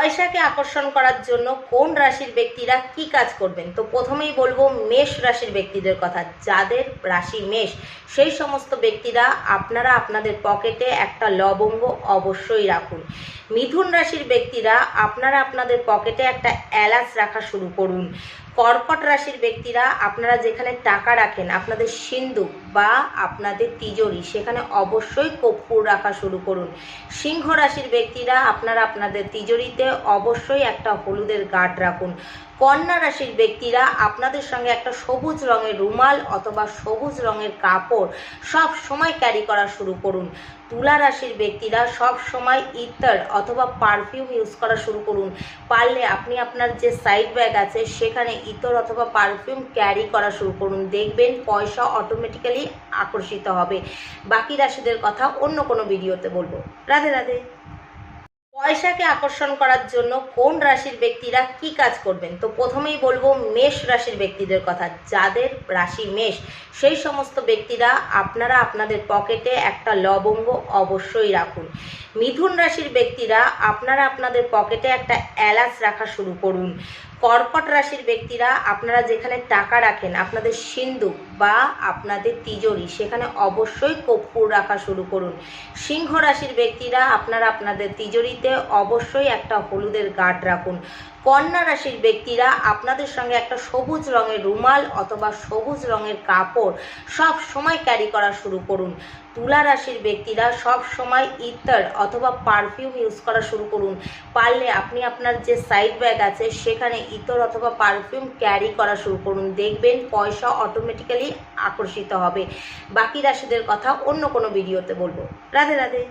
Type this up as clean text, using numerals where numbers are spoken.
পয়সাকে আকর্ষণ করার জন্য কোন রাশির ব্যক্তিরা কি কাজ করবেন? তো প্রথমেই বলবো মেষ রাশির ব্যক্তিদের কথা। যাদের রাশি মেষ, সেই সমস্ত ব্যক্তিরা আপনারা আপনাদের পকেটে একটা লবঙ্গ অবশ্যই রাখুন। মিথুন রাশির ব্যক্তিরা আপনারা আপনাদের পকেটে একটা এলাচ রাখা শুরু করুন। কর্কট রাশির ব্যক্তিরা আপনারা যেখানে টাকা রাখেন, আপনাদের সিন্দুক বা আপনাদের তিজোরি, সেখানে অবশ্যই কর্পূর রাখা শুরু করুন। সিংহ রাশির ব্যক্তিরা আপনারা আপনাদের তিজোরিতে অবশ্যই একটা হলুদের গাঁট রাখুন। কন্যা রাশির ব্যক্তিরা আপনাদের সঙ্গে একটা সবুজ রঙের রুমাল অথবা সবুজ রঙের কাপড় সব সময় ক্যারি করা শুরু করুন। তুলা রাশির ব্যক্তিরা সব সময় ইত্তর অথবা পারফিউম ইউজ করা শুরু করুন। পারলে আপনি আপনার যে সাইড ব্যাগ আছে সেখানে ইত্তর অথবা পারফিউম ক্যারি করা শুরু করুন, দেখবেন পয়সা অটোমেটিক্যালি আকর্ষিত হবে। বাকি রাশিদের কথা অন্য কোনো ভিডিওতে বলবো। রাধে রাধে। পয়সাকে আকর্ষণ করার জন্য কোন রাশির ব্যক্তিরা কি কাজ করবেন? তো প্রথমেই বলবো মেষ রাশির ব্যক্তিদের কথা। যাদের রাশি মেষ, সেই সমস্ত ব্যক্তিরা আপনারা আপনাদের পকেটে একটা লবঙ্গ অবশ্যই রাখুন। মিথুন রাশির ব্যক্তিরা আপনারা আপনাদের পকেটে একটা এলাচ রাখা শুরু করুন। কর্কট রাশির ব্যক্তিরা আপনারা যেখানে টাকা রাখেন, আপনাদের সিন্দুক বা আপনাদের তিজোরি, সেখানে অবশ্যই কর্পূর রাখা শুরু করুন। সিংহ রাশির ব্যক্তিরা আপনারা আপনাদের তিজোরিতে অবশ্যই একটা হলুদের গাঁট রাখুন। কন্যা রাশির ব্যক্তিরা আপনাদের সঙ্গে একটা সবুজ রঙের রুমাল অথবা সবুজ রঙের কাপড় সব সময় ক্যারি করা শুরু করুন। তুলা রাশির ব্যক্তিরা সব সময় ইত্তর অথবা পারফিউম ইউজ করা শুরু করুন। পারলে আপনি আপনার যে সাইড ব্যাগ আছে সেখানে ইত্তর অথবা পারফিউম ক্যারি করা শুরু করুন, দেখবেন পয়সা অটোমেটিক্যালি আকর্ষিত হবে। বাকি রাশিদের কথা অন্য কোনো ভিডিওতে বলবো। রাধে রাধে।